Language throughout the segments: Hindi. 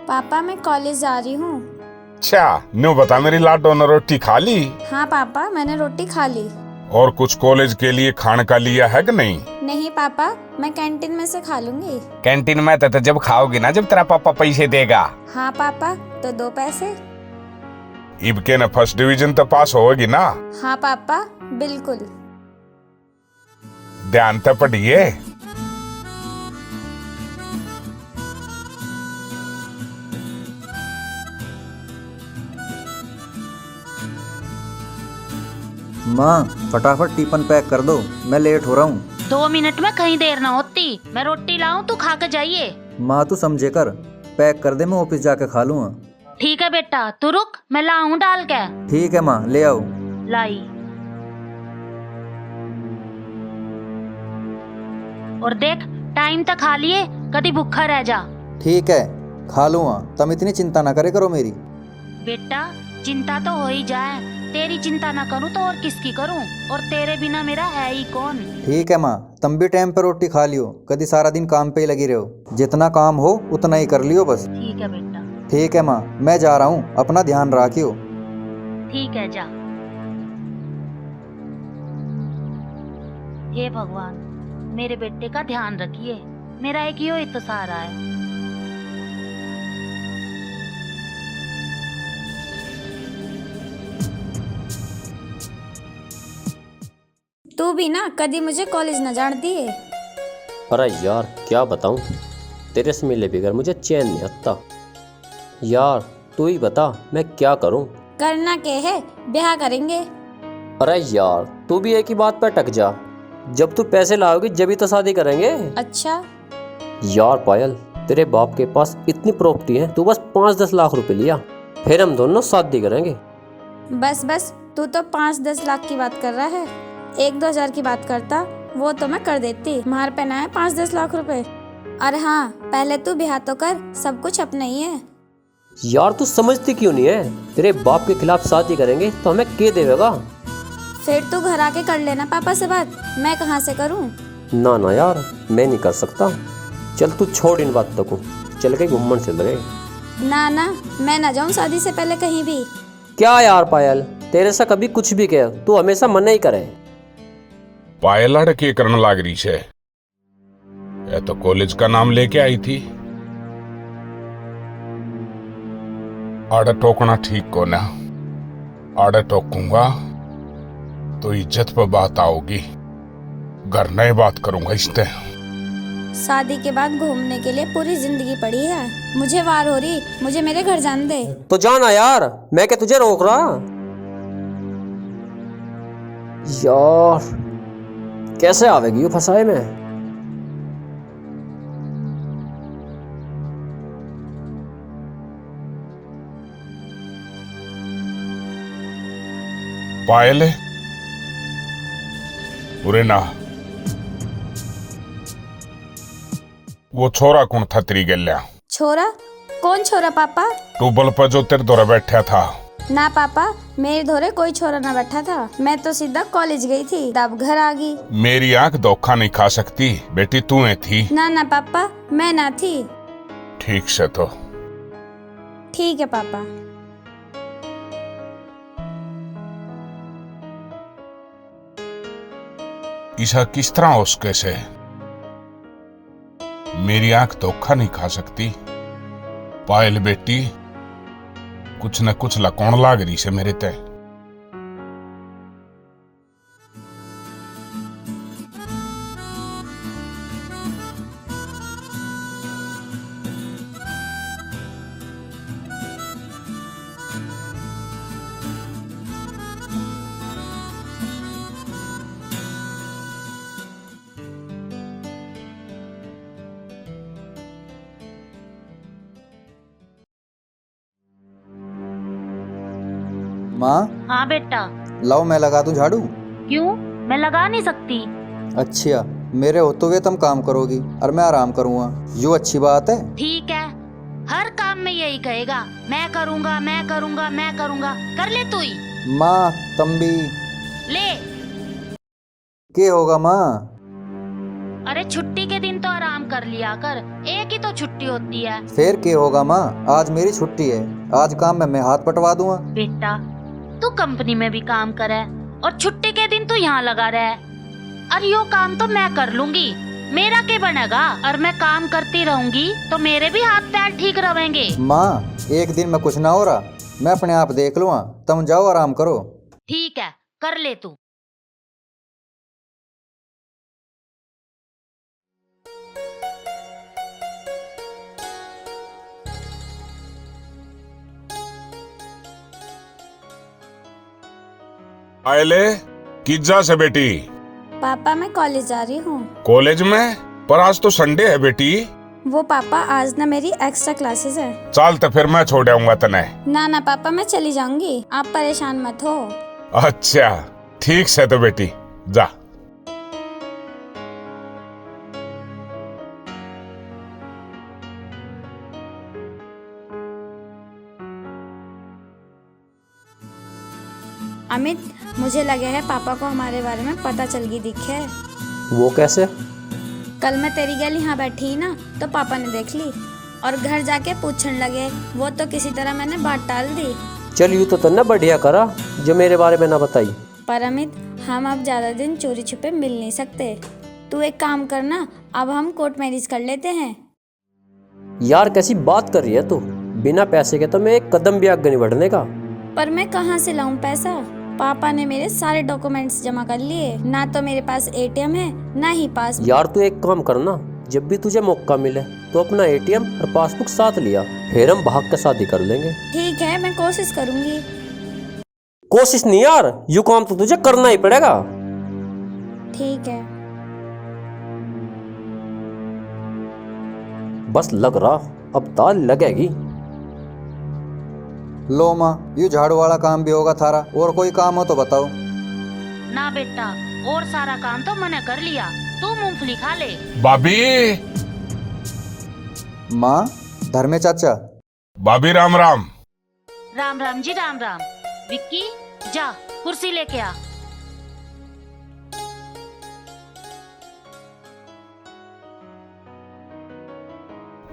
पापा मैं कॉलेज जा रही हूँ। अच्छा न्यू बता, मेरी लाडो ने रोटी खा ली? हाँ पापा मैंने रोटी खा ली। और कुछ कॉलेज के लिए खाने का लिया है कि नहीं? नहीं पापा, मैं कैंटीन में से खा लूंगी। कैंटीन में तो जब खाओगी ना, जब तेरा पापा पैसे देगा। हाँ पापा, तो 2 पैसे। इब के ना फर्स्ट डिवीजन तो पास होगी ना? हाँ पापा बिल्कुल। ध्यान तो पढ़िए। माँ फटाफट टिफिन पैक कर दो, मैं लेट हो रहा हूँ। 2 मिनट में कहीं देर ना होती। मैं रोटी लाऊं तो खा के जाइए। माँ तू समझे कर, पैक कर दे, मैं ऑफिस जाके खा लूँगा। ठीक है बेटा, तू रुक, मैं लाऊं डाल के। ठीक है माँ, ले आओ। लाई। और देख, टाइम तक खा लिए, कभी भूखा रह जा। ठीक है खा लूँगा, तुम इतनी चिंता ना करे करो मेरी। बेटा चिंता तो हो ही जाए, तेरी चिंता ना करूं तो और किसकी करूं? और तेरे बिना मेरा है ही कौन? ठीक है माँ, तुम भी टाइम पर रोटी खा लियो, कभी सारा दिन काम पे ही लगी रहो। जितना काम हो उतना ही कर लियो बस। ठीक है बेटा। ठीक है माँ, मैं जा रहा हूँ, अपना ध्यान रखियो। ठीक है जा। हे भगवान, मेरे बेटे का ध्यान रखिए, मेरा एक यो ही तो सहारा है। तू भी ना कभी मुझे कॉलेज न जान दिए। अरे यार क्या बताऊं, तेरे से मिले बगैर मुझे चैन नहीं आता। यार तू ही बता मैं क्या करूं। करना के है, ब्याह करेंगे। अरे यार तू भी एक ही बात पर अटक जा, जब तू पैसे लाओगी जब ही तो शादी करेंगे। अच्छा यार पायल, तेरे बाप के पास इतनी प्रॉपर्टी है, तू बस 5-10 लाख रुपए लिया, फिर हम दोनों शादी करेंगे। बस बस, तू तो 5-10 लाख की बात कर रहा है। 1-2 हजार की बात करता, वो तो मैं कर देती। मार पहना है 5-10 लाख रुपए। अरे हाँ, पहले तू ब्याह तो कर, सब कुछ अपना ही है। यार तू समझती क्यों नहीं है, तेरे बाप के खिलाफ शादी करेंगे तो हमें के देगा। फिर तू घर आके कर लेना पापा से बात, मैं कहाँ से करूँ? ना ना यार, मैं नहीं कर सकता। चल तू छोड़ इन बातों को, चल के घूमन चल रहे। ना ना, मैं ना जाऊँ शादी से पहले कहीं भी। क्या यार पायल, तेरे से कभी कुछ भी कह, तू हमेशा मना ही करे। पायल लड़के करने लाग रही है। ये तो कॉलेज का नाम लेके आई थी। आड़े टोकना ठीक को ना, आड़े टोकूंगा तो इज्जत पे बात आओगी। घर नहीं बात करूंगा इससे। शादी के बाद घूमने के लिए पूरी जिंदगी पड़ी है। मुझे वार हो रही, मुझे मेरे घर जाने दे। तो जाना यार, मैं क्या तुझे रोक रहा? यार कैसे आवेगी ये फसाए में। पायल बुरे ना, वो छोरा कौन था तेरी गल्या? छोरा? कौन छोरा पापा? टूबल पर जो तेरे दौरे बैठा था। ना पापा, मेरे धोरे कोई छोरा ना बैठा था। मैं तो सीधा कॉलेज गई थी, तब घर आ गई। मेरी आंख धोखा नहीं खा सकती बेटी, तू है थी। ना ना पापा, मैं ना थी। ठीक से तो ठीक है पापा। ईसा किस तरह हो उसके से? मेरी आंख धोखा नहीं खा सकती। पायल बेटी, कुछ न कुछ लकौन लाग रही से मेरे ते। माँ हाँ बेटा। लाओ मैं लगा दूं झाड़ू। क्यों? मैं लगा नहीं सकती। अच्छा, मेरे होते हुए तुम काम करोगी और मैं आराम करूँगा, यो अच्छी बात है। ठीक है, हर काम में यही कहेगा, मैं करूँगा मैं करूँगा मैं करूँगा। कर ले तू ही। माँ तुम भी। ले। क्या होगा माँ? अरे छुट्टी के दिन तो आराम कर लिया कर, एक ही तो छुट्टी होती है। फिर क्या होगा माँ, आज मेरी छुट्टी है, आज काम में मैं हाथ पटवा दूंगा। बेटा तू कंपनी में भी काम करे और छुट्टी के दिन तू यहाँ लगा रहे। अरे यो काम तो मैं कर लूंगी, मेरा क्या बनेगा? और मैं काम करती रहूंगी तो मेरे भी हाथ पैर ठीक रहेंगे। माँ एक दिन में कुछ ना हो रहा, मैं अपने आप देख लूँगा, तुम जाओ आराम करो। ठीक है कर ले तू। आयले किज्जा से बेटी? पापा मैं कॉलेज जा रही हूँ। कॉलेज में? पर आज तो संडे है बेटी। वो पापा आज ना मेरी एक्स्ट्रा क्लासेस है। चल तो फिर मैं छोड़ आऊंगा तने। ना पापा मैं चली जाऊंगी, आप परेशान मत हो। अच्छा ठीक से तो बेटी जा। अमित मुझे लगे है पापा को हमारे बारे में पता चल गई दिखे। वो कैसे? कल मैं तेरी गल यहाँ बैठी ना तो पापा ने देख ली और घर जाके पूछने लगे। वो तो किसी तरह मैंने बात टाल दी। चल यूँ तो ना बढ़िया करा जो मेरे बारे में ना बताई। पर अमित हम अब ज्यादा दिन चोरी छुपे मिल नहीं सकते। तू एक काम करना, अब हम कोर्ट मैरिज कर लेते हैं। यार कैसी बात कर रही है तू? बिना पैसे के तो मैं एक कदम भी आगे नहीं बढ़ने का। पर मैं कहाँ से लाऊं पैसा? पापा ने मेरे सारे डॉक्यूमेंट्स जमा कर लिए, ना तो मेरे पास एटीएम है ना ही पास। यार तू एक काम करना, जब भी तुझे मौका मिले तो अपना एटीएम और पासबुक साथ लिया, फिर हम भाग के शादी कर लेंगे। ठीक है मैं कोशिश करूंगी। कोशिश नहीं यार, यू काम तो तुझे करना ही पड़ेगा। ठीक है। बस लग रहा अब ताल लगेगी। लो माँ ये झाड़ू वाला काम भी होगा थारा, और कोई काम हो तो बताओ। ना बेटा और सारा काम तो मैंने कर लिया, तू मूंगफली खा ले। भाभी। माँ धर्मे चाचा। भाभी राम राम। राम राम जी राम राम। विक्की जा कुर्सी लेके आ।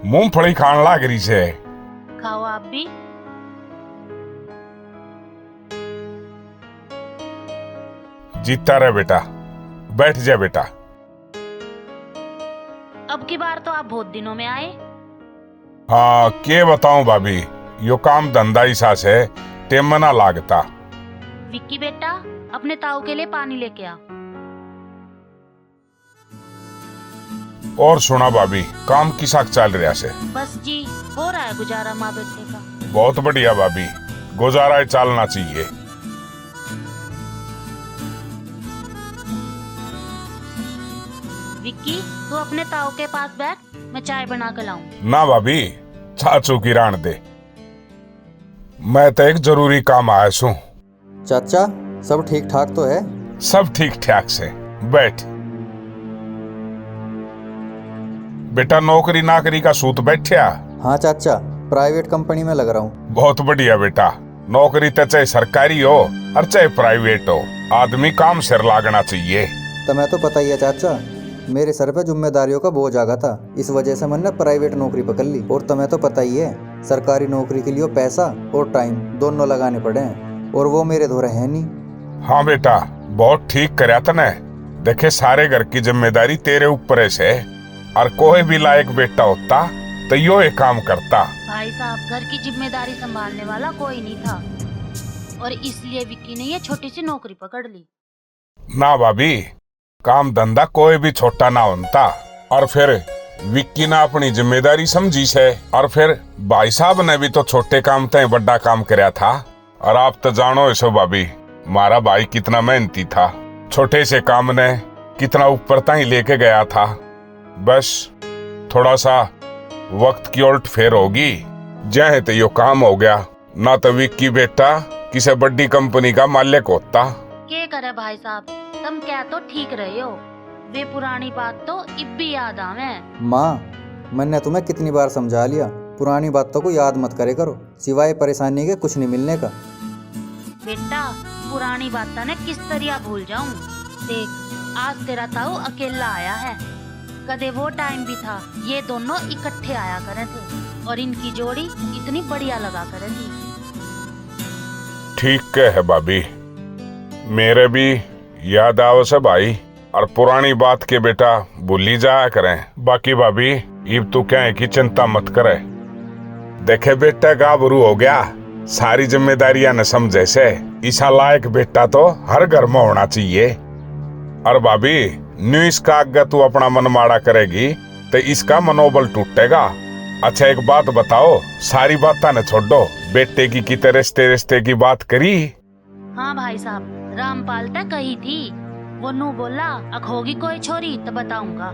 मूंगफली खान लाग रही से। खाओ आप भी। जीता रहे बेटा, बैठ जा बेटा। अब की बार तो आप बहुत दिनों में आए। हाँ के बताऊं भाभी, यो काम धंधा ही सास है, टेम ना लागता। विक्की बेटा अपने ताऊ के लिए पानी लेके आ। और सुना भाभी, काम किसा चल रहा से? बस जी हो रहा है गुजारा माँ बेटे का। बहुत बढ़िया भाभी, गुजारा ही चलना चाहिए। विक्की तू अपने ताऊ के पास बैठ, मैं चाय बना कर लाऊं। ना भाभी, चाचू की रान दे, मैं तो एक जरूरी काम आया सू। चाचा सब ठीक ठाक तो है? सब ठीक ठाक से, बैठ। बेटा नौकरी नाकरी का सूत बैठा? हाँ चाचा, प्राइवेट कंपनी में लग रहा हूँ। बहुत बढ़िया बेटा, नौकरी तो चाहे सरकारी हो और चाहे प्राइवेट हो, आदमी काम सिर लागना चाहिए। तुम्हें तो पता ही है चाचा, मेरे सर पे जिम्मेदारियों का बोझ आ गया था, इस वजह से मैंने प्राइवेट नौकरी पकड़ ली। और तुम्हें तो पता ही है, सरकारी नौकरी के लिए पैसा और टाइम दोनों लगाने पड़े हैं, और वो मेरे धोरे है नहीं। हाँ बेटा, बहुत ठीक करया तने। देखे सारे घर की जिम्मेदारी तेरे ऊपर से, और कोई भी लायक बेटा होता तो यो एक काम करता। भाई साहब घर की जिम्मेदारी संभालने वाला कोई नहीं था, और इसलिए विक्की ने ये छोटी सी नौकरी पकड़ ली। ना भाभी, काम धंधा कोई भी छोटा ना होता। और फिर विक्की ने अपनी जिम्मेदारी समझी से, और फिर भाई साहब ने भी तो छोटे काम ते बड़ा काम करया था। और आप तो जानो ऐसो भाभी, मारा भाई कितना मेहनती था, छोटे से काम ने कितना ऊपर तक लेके गया था। बस थोड़ा सा वक्त की उल्ट फेर होगी, जहे तो यो काम हो गया, ना तो विक्की बेटा किसी बड़ी कंपनी का मालिक होता। क्या करे भाई साहब, तुम क्या तो ठीक रहे हो, वे पुरानी बात तो अब भी याद आवे। माँ मैंने तुम्हें कितनी बार समझा लिया, पुरानी बातों को याद मत करे करो, सिवाय परेशानी के कुछ नहीं मिलने का। बेटा पुरानी बात ने किस तरह भूल जाऊं। देख आज तेरा ताऊ अकेला आया है, कदे वो टाइम भी था ये दोनों इकट्ठे आया करे थे और इनकी जोड़ी इतनी बढ़िया लगा करे थी। ठीक है भाभी, मेरे भी याद आओ सब भाई, और पुरानी बात के बेटा भूली जाया करें। बाकी भाभी इब तू क्या है कि चिंता मत करे। देखे बेटा गाभरू हो गया, सारी जिम्मेदारियां न समझे से, ईसा लायक बेटा तो हर घर में होना चाहिए। और भाभी न्यू इसका आगे तू अपना मन माड़ा करेगी तो इसका मनोबल टूटेगा। अच्छा एक बात बताओ, सारी बात न छोड़ो, बेटे की कितने रिश्ते की बात करी? हाँ भाई साहब, रामपाल तक कही थी, वो नू बोला अख होगी कोई छोरी तो बताऊंगा।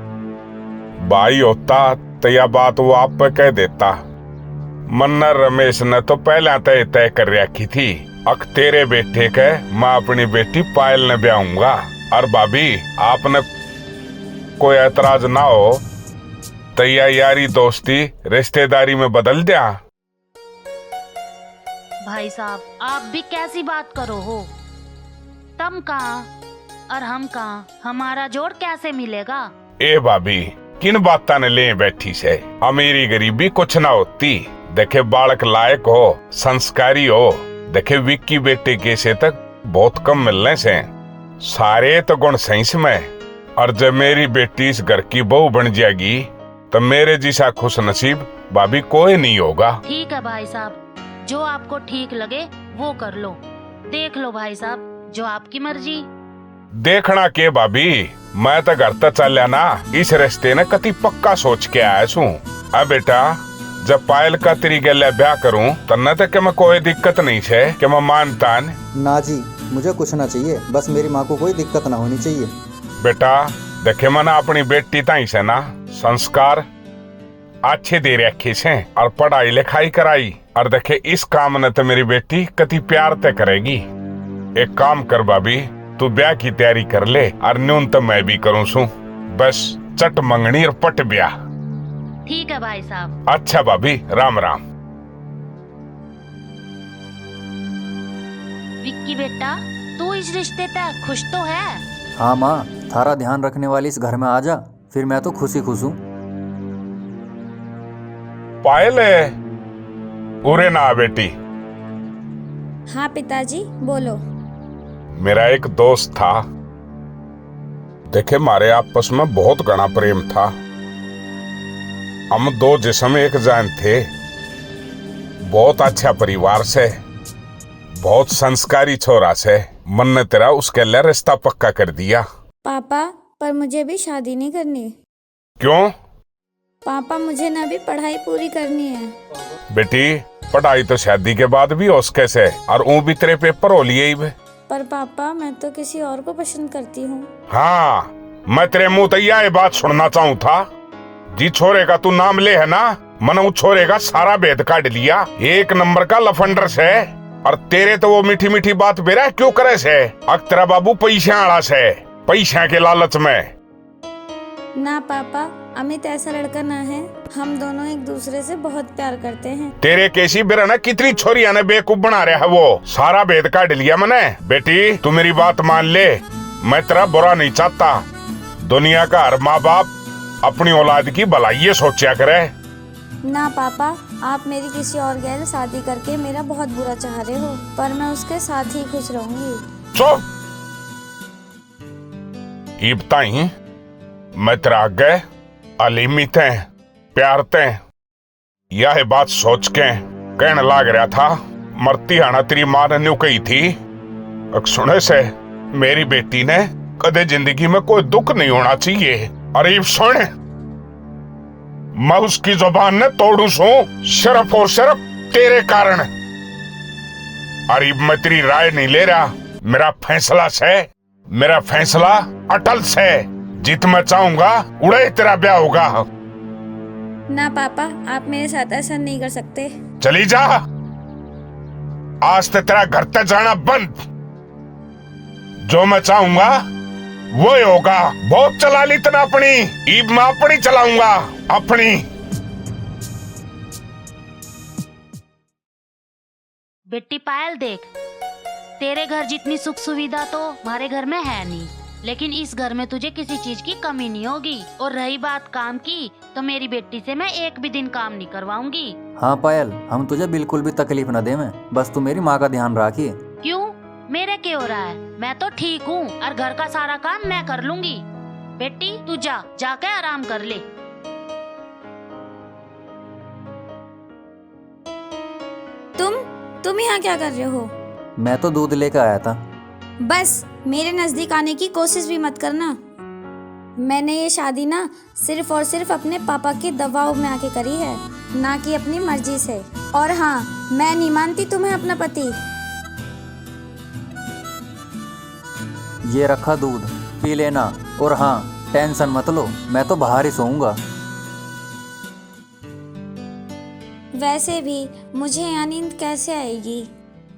भाई होता तो यह बात वो आप पे कह देता। मन्ना रमेश ने तो पहले तय कर रखी थी, अख तेरे बेटे के मैं अपनी बेटी पायल ने ब्याहूंगा। और भाभी आपने कोई ऐतराज ना हो तो यह यारी दोस्ती रिश्तेदारी में बदल दिया। भाई साहब आप भी कैसी बात करो हो, तुम कहाँ और हम कहाँ, हमारा जोड़ कैसे मिलेगा? ए भाभी किन बातों ने ले बैठी से, अमीरी गरीबी कुछ ना होती। देखे बालक लायक हो, संस्कारी हो। देखे विक्की बेटे के से तक बहुत कम मिलने से, सारे तो गुण सही में। और जब मेरी बेटी इस घर की बहू बन जाएगी तो मेरे जैसा खुश नसीब भाभी कोई नहीं होगा। ठीक है भाई साहब, जो आपको ठीक लगे वो कर लो। देख लो भाई साहब, जो आपकी मर्जी। देखना के भाभी, मैं तो घर तक चल ना, इस रिश्ते ने कति पक्का सोच के आया छू। अब बेटा जब पायल का तेरी गले ब्याह करूं तो न तक मैं कोई दिक्कत नहीं है कि मैं मानता ना जी, मुझे कुछ ना चाहिए, बस मेरी माँ को कोई दिक्कत ना होनी चाहिए। बेटा देखे मैंने अपनी बेटी ताई से ना संस्कार अच्छे दे रखे से और पढ़ाई लिखाई कराई। और देखे इस काम ने तो मेरी बेटी कति प्यार तय करेगी। एक काम कर भाभी, तू ब्याह की तैयारी कर ले और न्यूनतम मैं भी करूँ सू, बस चट मंगनी और पट ब्याह। ठीक है भाई साहब। अच्छा भाभी, राम राम। विक्की बेटा, तू इस रिश्ते तक खुश तो है? हाँ माँ, थारा ध्यान रखने वाली इस घर में आ जा, फिर मैं तो खुश हूँ। पायल उरे ना बेटी। हाँ पिताजी बोलो। मेरा एक दोस्त था, देखे मारे आपस में बहुत घना प्रेम था। हम दो जिस्म एक जान थे, बहुत अच्छा परिवार से, बहुत संस्कारी छोरा से। मन ने तेरा उसके लिए रिश्ता पक्का कर दिया। पापा पर मुझे भी शादी नहीं करनी। क्यों? पापा मुझे ना भी पढ़ाई पूरी करनी है। बेटी पढ़ाई तो शादी के बाद भी हो सके से, और वो भी तेरे पेपर हो लिए। पर पापा मैं तो किसी और को पसंद करती हूँ। हाँ, मैं तेरे मुंह तैया ये बात सुनना चाहूँ था। जी छोरे का तू नाम ले है ना, मैंने उस छोरे का सारा भेद काट लिया। एक नंबर का लफंडर से, और तेरे तो वो मीठी मीठी बात बेरा क्यों करे से? अब तेरा बाबू पैसा आड़ा से, पैसा के लालच में। ना पापा, अमित ऐसा लड़का ना है, हम दोनों एक दूसरे से बहुत प्यार करते हैं। तेरे कैसी बेरा ना कितनी छोरियां ने बेवकूफ बना रहा है, वो सारा भेद काट लिया मैंने। बेटी तू मेरी बात मान ले, मैं तेरा बुरा नहीं चाहता। दुनिया का हर माँ बाप अपनी औलाद की भलाई सोचा करे। ना पापा, आप मेरी किसी और गैर शादी करके मेरा बहुत बुरा चाह रहे हो, पर मैं उसके साथ ही खुश रहूंगी। चुप। इब्ताई मैं तेरा आगे अलीमित है, प्यार ते यह बात सोच के कहने लाग रहा था। मरती आना तेरी माँ ने न्यू कही थी, सुने से मेरी बेटी ने कदे जिंदगी में कोई दुख नहीं होना चाहिए। अरे सुन, मैं उसकी जुबान ने तोड़ू सू सिर्फ और सिर्फ तेरे कारण। अरे मैं तेरी राय नहीं ले रहा, मेरा फैसला से, मेरा फैसला अटल से। जित मैं चाहूंगा उड़े तेरा ब्याह होगा। ना पापा, आप मेरे साथ ऐसा नहीं कर सकते। चली जा, आज तो तेरा घर तक जाना बंद। जो मैं चाहूंगा वो ही होगा। बहुत चला ली तना अपनी, ईब मैं अपनी चलाऊंगा, अपनी। बेटी पायल देख, तेरे घर जितनी सुख सुविधा तो हमारे घर में है नहीं। लेकिन इस घर में तुझे किसी चीज की कमी नहीं होगी। और रही बात काम की, तो मेरी बेटी से मैं एक भी दिन काम नहीं करवाऊंगी। हाँ पायल, हम तुझे बिल्कुल भी तकलीफ न दे में, बस तू मेरी माँ का ध्यान रखिए। क्यों, मेरे क्या हो रहा है? मैं तो ठीक हूँ और घर का सारा काम मैं कर लूंगी। बेटी तू जाके आराम कर ले। तुम यहाँ क्या कर रहे हो? मैं तो दूध लेकर आया था। बस मेरे नजदीक आने की कोशिश भी मत करना। मैंने ये शादी ना सिर्फ और सिर्फ अपने पापा के दबाव में आके करी है, ना कि अपनी मर्जी से। और हाँ, मैं नहीं मानती तुम्हें अपना पति। ये रखा दूध, पी लेना। और हाँ, टेंशन मत लो, मैं तो बाहर ही सोऊंगा। वैसे भी मुझे यहाँ नींद कैसे आएगी?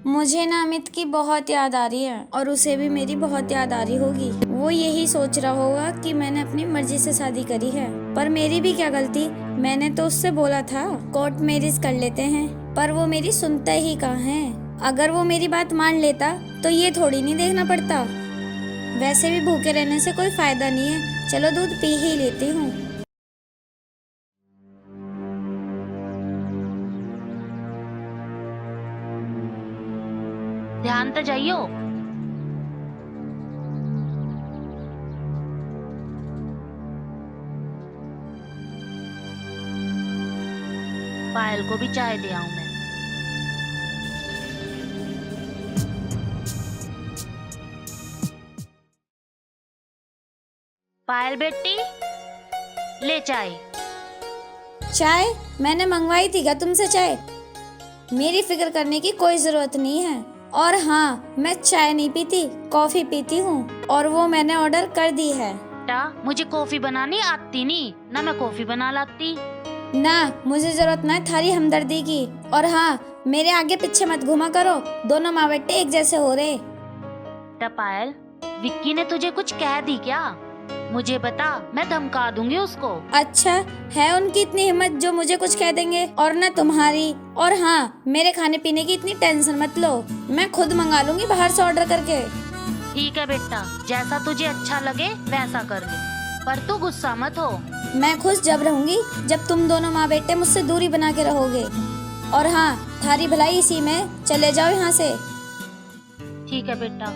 मुझे ना अमित की बहुत याद आ रही है और उसे भी मेरी बहुत याद आ रही होगी। वो यही सोच रहा होगा कि मैंने अपनी मर्जी से शादी करी है, पर मेरी भी क्या गलती? मैंने तो उससे बोला था कोर्ट मैरिज कर लेते हैं, पर वो मेरी सुनता ही कहाँ है। अगर वो मेरी बात मान लेता तो ये थोड़ी नहीं देखना पड़ता। वैसे भी भूखे रहने से कोई फायदा नहीं है, चलो दूध पी ही लेती हूँ। ध्यान तो जाइयो। पायल को भी चाय दे आऊं मैं। पायल बेटी, ले चाय। चाय? मैंने मंगवाई थी क्या तुमसे चाय? मेरी फिक्र करने की कोई जरूरत नहीं है। और हाँ, मैं चाय नहीं पीती, कॉफी पीती हूँ, और वो मैंने ऑर्डर कर दी है। बेटा, मुझे कॉफी बनानी आती नहीं ना, मैं कॉफी बना लाती ना, मुझे जरूरत ना है थारी हमदर्दी की। और हाँ, मेरे आगे पीछे मत घुमा करो, दोनों माँ बेटे एक जैसे हो रहे। बेटा पायल, विक्की ने तुझे कुछ कह दी क्या? मुझे बता, मैं धमका दूंगी उसको। अच्छा, है उनकी इतनी हिम्मत जो मुझे कुछ कह देंगे? और ना तुम्हारी। और हाँ, मेरे खाने पीने की इतनी टेंशन मत लो, मैं खुद मंगा लूंगी बाहर से ऑर्डर करके। ठीक है बेटा, जैसा तुझे अच्छा लगे वैसा कर ले, पर तू गुस्सा मत हो। मैं खुश जब रहूंगी जब तुम दोनों माँ बेटे मुझसे दूरी बना के रहोगे। और हाँ, थारी भलाई इसी में, चले जाओ यहाँ से। ठीक है बेटा।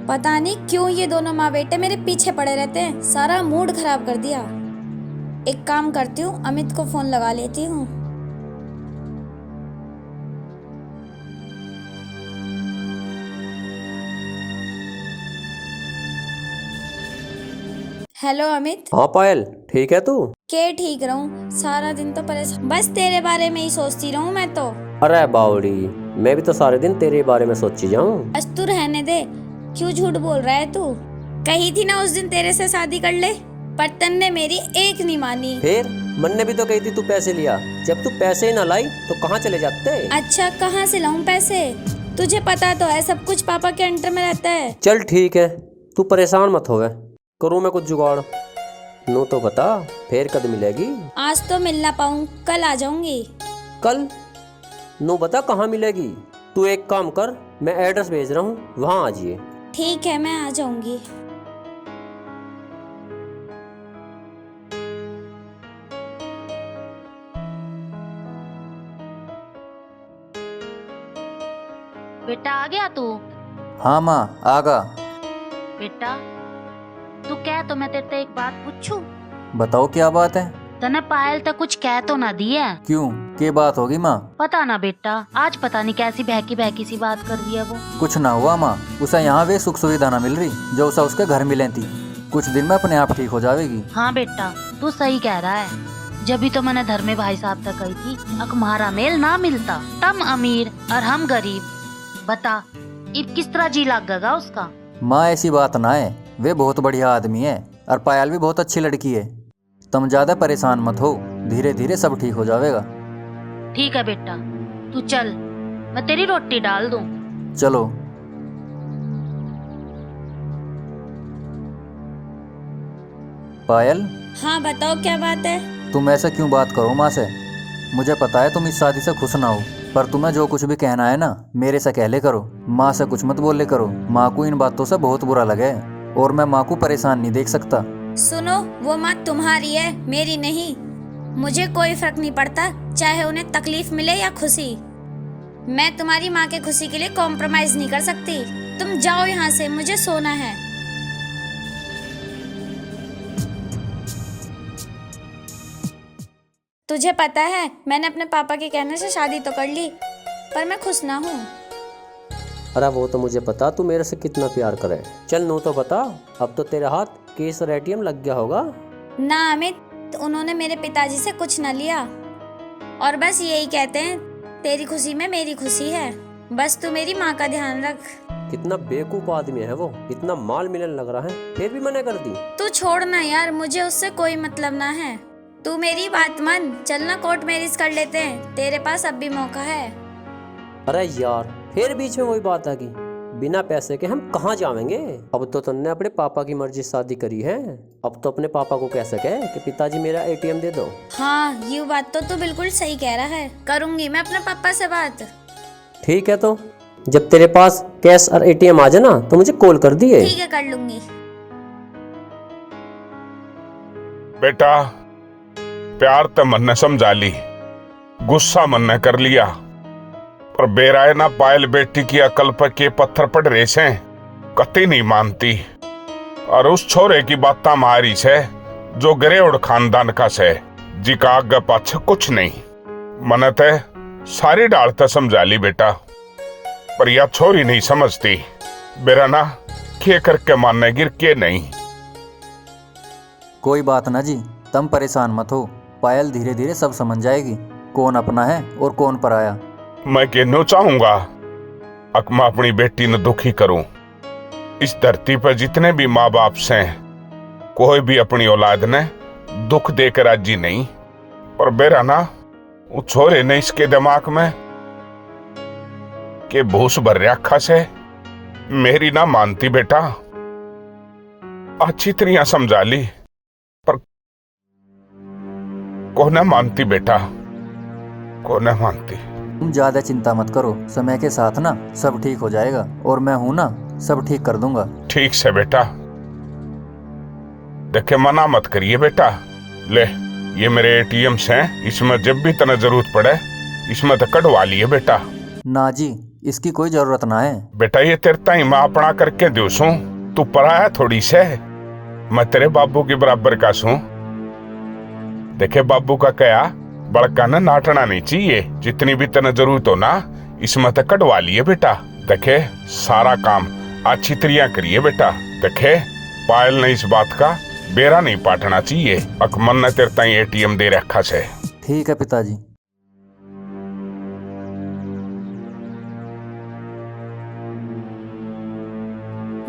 पता नहीं क्यों ये दोनों माँ बेटे मेरे पीछे पड़े रहते हैं, सारा मूड खराब कर दिया। एक काम करती हूँ, अमित को फोन लगा लेती हूँ। हेलो अमित। हाँ पायल, ठीक है तू? के ठीक रहूं, सारा दिन तो परेशान, बस तेरे बारे में ही सोचती रहूं मैं तो। अरे बावड़ी, मैं भी तो सारे दिन तेरे बारे में सोची जाऊं। बस तू रहने दे, क्यों झूठ बोल रहा है तू? कही थी ना उस दिन तेरे से शादी कर ले, पर तन्ने मेरी एक नहीं मानी। फिर मन ने भी तो कही थी तू पैसे लिया, जब तू पैसे ही ना लाई तो कहाँ चले जाते? अच्छा, कहाँ से लाऊं पैसे? तुझे पता तो है सब कुछ पापा के अंडर में रहता है। चल ठीक है, तू परेशान मत हो, करूँ मैं कुछ जुगाड़। नू तो बता, फिर कद मिलेगी? आज तो मिल ना पाऊं, कल आ जाऊंगी। कल? नू बता कहाँ मिलेगी? तू एक काम कर, मैं एड्रेस भेज रहा हूँ, वहाँ आ जाइए। ठीक है, मैं आ जाऊंगी। बेटा आ गया तू? हाँ माँ, आगा। बेटा तू कह तो मैं तेरे से एक बात पूछूं? बताओ क्या बात है? तने पायल तक कुछ कह तो ना दी है? क्यों, क्या बात होगी माँ? पता ना बेटा, आज पता नहीं कैसी बहकी बहकी सी बात कर दी है वो। कुछ ना हुआ माँ, उसे यहाँ वे सुख सुविधा ना मिल रही जो उसे उसके घर मिले थी। कुछ दिन में अपने आप ठीक हो जाएगी। हाँ बेटा, तू सही कह रहा है। जब भी तो मैंने धर्मे भाई साहब तक कही थी, अकमारा मेल ना मिलता, तुम अमीर और हम गरीब। बता अब किस तरह जी लगेगा उसका? माँ ऐसी बात ना है, वे बहुत बढ़िया आदमी है और पायल भी बहुत अच्छी लड़की है। तुम ज्यादा परेशान मत हो, धीरे धीरे सब ठीक हो जाएगा। ठीक है बेटा, तू चल, मैं तेरी रोटी डाल दूं। चलो। पायल, हाँ बताओ क्या बात है? तुम ऐसा क्यों बात करो माँ से? मुझे पता है तुम इस शादी से खुश ना हो, पर तुम्हें जो कुछ भी कहना है ना मेरे से कहले करो। माँ से कुछ मत बोले करो, माँ को इन बातों से बहुत बुरा लगे और मैं माँ को परेशान नहीं देख सकता। सुनो, वो माँ तुम्हारी है, मेरी नहीं। मुझे कोई फर्क नहीं पड़ता चाहे उन्हें तकलीफ मिले या खुशी। मैं तुम्हारी माँ के खुशी के लिए कॉम्प्रोमाइज नहीं कर सकती। तुम जाओ यहाँ से, मुझे सोना है। तुझे पता है मैंने अपने पापा के कहने से शादी तो कर ली, पर मैं खुश ना हूँ। अरे वो तो मुझे पता तू मेरे से कितना प्यार करे। चल नू तो बता, अब तो तेरे हाथ केस और एटीएम लग गया होगा। ना अमित, उन्होंने मेरे पिताजी से कुछ न लिया और बस यही कहते हैं तेरी खुशी में मेरी खुशी है। बस तू मेरी माँ का ध्यान रख। कितना बेवकूफ आदमी है वो, इतना माल मिलन लग रहा है फिर भी मना कर दी। तू छोड़ ना यार, मुझे उससे कोई मतलब ना है। तू मेरी बात मान, चलना कोर्ट मैरिज कर लेते हैं, तेरे पास अब भी मौका है। अरे यार फिर बीच में वही बात आ गई, बिना पैसे के हम कहाँ जाएंगे। अब तो तुमने अपने पापा की मर्जी से शादी करी है, अब तो अपने पापा को कह सके कि पिताजी मेरा एटीएम दे दो। हाँ, ये बात तो तू बिल्कुल सही कह रहा है। करूंगी मैं अपने पापा से बात। ठीक है, तो जब तेरे पास कैश और एटीएम आ जाए ना तो मुझे कॉल कर दिए। ठीक है, कर लूंगी। बेटा, प्यार तो मन ने समझा ली, गुस्सा मन ने कर लिया, पर बेराए ना पायल बेटी की अकल पर के पत्थर पड़ रहे से कति नहीं मानती। और उस छोरे की बात मारी से जो गरेउड़ खानदान का से, जी का आगे पाछे कुछ नहीं। मन ते सारी डाल तो समझा ली बेटा, पर यह छोरी नहीं समझती। बेरा ना के करके मानने गिर के नहीं। कोई बात ना जी, तुम परेशान मत हो, पायल धीरे धीरे सब समझ जाएगी कौन अपना है और कौन पराया। मैं कहना चाहूंगा मैं अपनी बेटी ने दुखी करूं। इस धरती पर जितने भी माँ बाप से कोई भी अपनी औलाद ने दुख देकर राजी नहीं, पर बेरा ना वो छोरे ने इसके दिमाग में के भूस भर रखा से मेरी ना मानती। बेटा अच्छी तरह समझा ली, पर को न मानती बेटा, को न मानती। तुम ज्यादा चिंता मत करो, समय के साथ ना सब ठीक हो जाएगा और मैं हूं ना, सब ठीक कर दूंगा। ठीक से बेटा, देखे मना मत करिए बेटा। ले ये मेरे एटीएम से, इसमें जब भी तना जरूरत पड़े इसमें तो कटवा लिए बेटा। ना जी, इसकी कोई जरूरत ना है। बेटा ये तेरे ताई मैं अपना करके दू सू, तू पराया थोड़ी से, मैं तेरे बाबू के बराबर का सू। देखे बाबू का क्या बड़का ना नाटना नहीं चाहिए, जितनी भी तना जरूरत हो ना इसमें तो कटवा लिए बेटा। देखे सारा काम अच्छी तरह करिए बेटा। देखे पायल ने इस बात का बेरा नहीं पाटना चाहिए। अकमन ने तेरे ताई एटीएम दे रखा से। ठीक है पिताजी।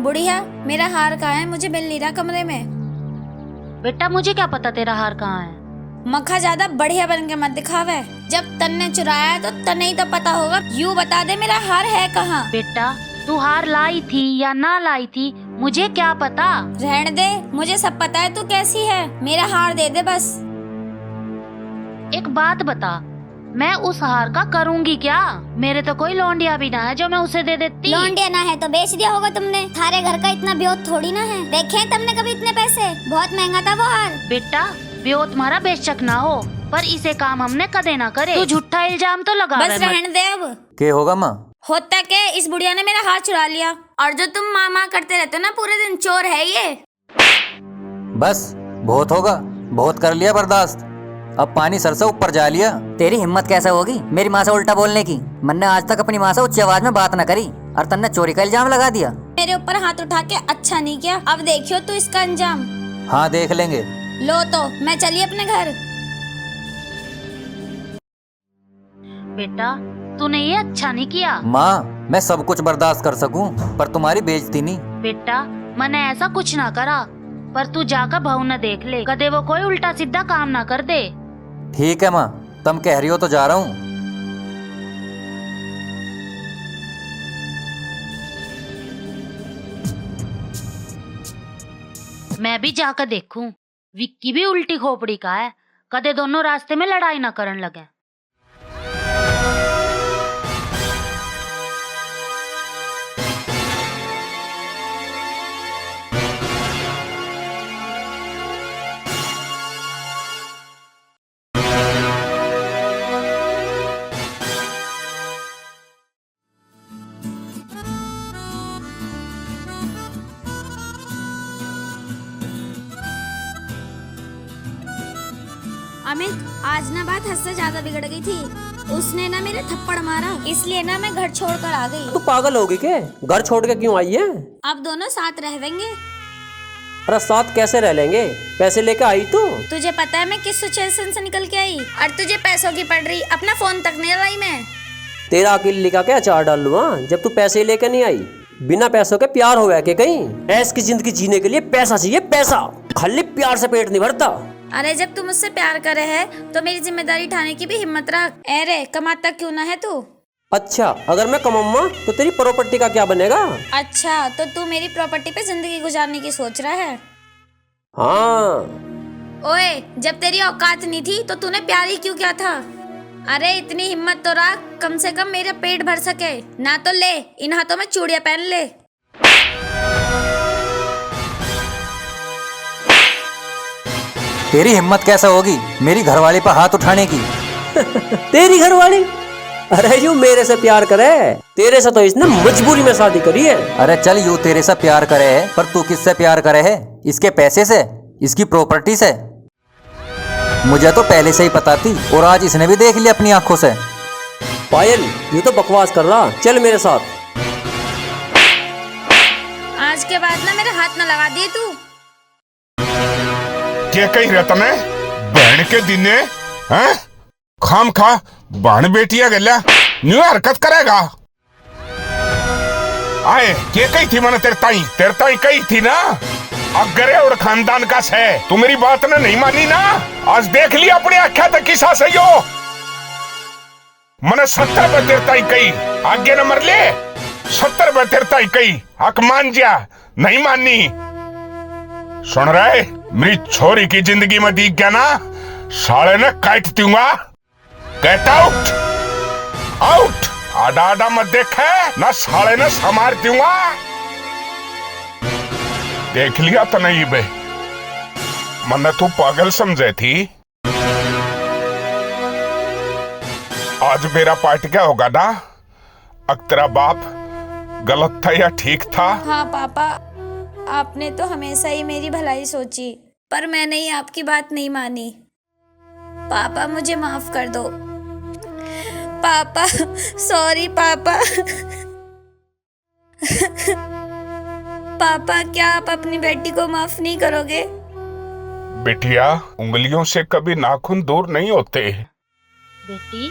बुढ़िया, मेरा हार कहाँ है? मुझे मिल नहीं रहा कमरे में। बेटा मुझे क्या पता तेरा हार कहाँ है। मक्खा ज्यादा बढ़िया बन के मत दिखावे। जब तन्ने चुराया है तो तन्ने ही तो पता होगा। यूं बता दे मेरा हार है कहाँ? बेटा तू हार लाई थी या ना लाई थी मुझे क्या पता। रहने दे, मुझे सब पता है तू कैसी है। मेरा हार दे दे बस। एक बात बता, मैं उस हार का करूंगी क्या? मेरे तो कोई लौंडिया भी ना है जो मैं उसे दे देती। लौंडिया ना है तो बेच दिया होगा तुमने। थारे घर का इतना ब्योत थोड़ी ना है। देखे तुमने कभी इतने पैसे? बहुत महंगा था वो हार। बेटा ब्योत तुम्हारा बेशक ना हो, पर इसे काम हमने कदे ना करे। तू झूठा इल्जाम तो लगा बस रहने दे अब। क्या होगा माँ? होता क्या, इस बुढ़िया ने मेरा हार चुरा लिया। और जो तुम माँ माँ करते रहते हो ना पूरे दिन, चोर है ये। बस बहुत होगा, बहुत कर लिया बर्दाश्त। अब पानी सर से ऊपर जा लिया। तेरी हिम्मत कैसे होगी मेरी माँ से उल्टा बोलने की? मैंने आज तक अपनी माँ से उच्च आवाज में बात न करी और तन्ने चोरी का इल्जाम लगा दिया। मेरे ऊपर हाथ उठा के अच्छा नहीं किया। अब देखियो तू इसका अंजाम। हाँ देख लेंगे। लो तो मैं चली अपने घर। बेटा तूने ये अच्छा नहीं किया। माँ मैं सब कुछ बर्दाश्त कर सकूं, पर तुम्हारी बेइज्जती नहीं। बेटा मैंने ऐसा कुछ ना करा, पर तू जाकर बहू न देख ले, कदे वो कोई उल्टा सीधा काम ना कर दे। ठीक है माँ, तुम कह रही हो तो जा रहा हूँ। मैं भी जाकर देखूं, विक्की भी उल्टी खोपड़ी का है, कदे दोनों रास्ते में लड़ाई ना करन लगे। अमित, आज ना बात हद से ज्यादा बिगड़ गई थी। उसने ना मेरे थप्पड़ मारा, इसलिए ना मैं घर छोड़कर आ गई। तू पागल होगी क्या? घर छोड़ के क्यों आई है? अब दोनों साथ रह लेंगे। अरे साथ कैसे रह लेंगे? पैसे लेके आई तू? तुझे पता है मैं किस सिचुएशन से निकल के आई, और तुझे पैसों की पड़ रही, अपना फोन तक नहीं लाई मैं। तेरा अकेले का क्या अचार डाल लूँ जब तू पैसे लेके नहीं आई? बिना पैसों के प्यार हो गया के कहीं? ऐस की जिंदगी जीने के लिए पैसा चाहिए, पैसा। खाली प्यार से पेट नहीं भरता। अरे जब तू मुझसे प्यार करे है तो मेरी जिम्मेदारी उठाने की भी हिम्मत रख। अरे कमाता क्यों ना है तू? अच्छा, अगर मैं कमाऊंगा तो तेरी प्रॉपर्टी का क्या बनेगा? अच्छा, तो तू मेरी प्रॉपर्टी पे जिंदगी गुजारने की सोच रहा है? हाँ। ओए, जब तेरी औकात नहीं थी तो तूने प्यार ही क्यों किया था? अरे इतनी हिम्मत तो रख, कम से कम मेरा पेट भर सके ना। तो ले, इन हाथों में चूड़ियां पहन ले। तेरी हिम्मत कैसे होगी मेरी घरवाली पर हाथ उठाने की? तेरी घरवाली? अरे यूं मेरे से प्यार करे, तेरे से तो इसने मजबूरी में शादी करी है। अरे चल, यूं तेरे से प्यार करे है, पर तू किससे प्यार करे है? इसके पैसे से, इसकी प्रॉपर्टी से? मुझे तो पहले से ही पता थी, और आज इसने भी देख लिया अपनी आंखों से। पायल, ये तो बकवास कर रहा, चल मेरे साथ। आज के बाद ना मेरे हाथ न लगा दिए तू। क्या कही रहा तने? बहन के दिने हैं? खाम खा बहन बेटिया गल्या न्यू हरकत करेगा। आए क्या कही थी मैंने तेरे ताई कही थी ना, अगरे और खानदान का से तू मेरी बात ने नहीं मानी ना। आज देख लिया अपनी आख्या तक किसा से यो मैंने 70 पे तेरे ताई कही, आगे न मर ले। 70 पे तेरे ताई कही, हक मान जा, नहीं माननी। सुन रहे, मेरी छोरी की जिंदगी में दिख गया ना, साले ने काट दूंगा। Get out, out. आडा आडा मत देखे ना, साले ने समार दूंगा। देख लिया तो नहीं बे, मन्ने तू पागल समझे थी। आज मेरा पार्ट क्या होगा ना? अब तेरा बाप गलत था या ठीक था? हाँ पापा, आपने तो हमेशा ही मेरी भलाई सोची, पर मैंने ही आपकी बात नहीं मानी। पापा मुझे माफ कर दो। पापा, सॉरी पापा। पापा, क्या आप अपनी बेटी को माफ नहीं करोगे? बेटिया, उंगलियों से कभी नाखून दूर नहीं होते। बेटी,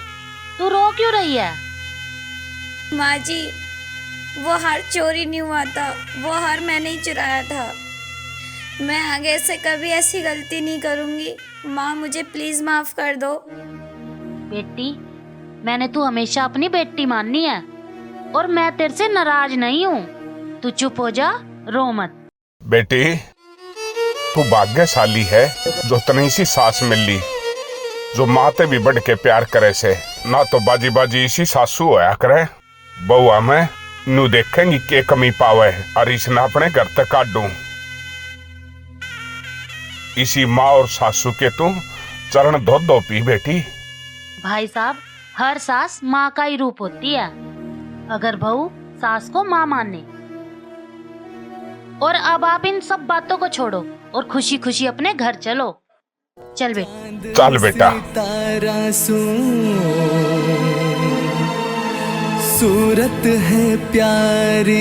तू रो क्यों रही है? माँ जी, वो हार चोरी नहीं हुआ था, वो हार मैंने ही चुराया था। मैं आगे से कभी ऐसी गलती नहीं करूंगी। माँ, मुझे प्लीज माफ कर दो। बेटी, मैंने तू हमेशा अपनी बेटी माननी है, और मैं तेरे से नाराज नहीं हूँ। तू चुप हो जा, रो मत। बेटी, तू भाग्यशाली है जो तनी सी सास मिली, जो माँ ते भी बढ़ के प्यार करे से। ना तो बाजी बाजी इसी सासू होया करे। बउआ में नू देखेंगी के कमी पावे, और इसने अपने घर तक काटू। इसी माँ और सासू के तू चरण धो दो पी बेटी। भाई साहब, हर सास माँ का ही रूप होती है, अगर बहू सास को माँ माने। और अब आप इन सब बातों को छोड़ो और खुशी खुशी अपने घर चलो। चल बेटा। चल बेटा। सूरत है प्यारी।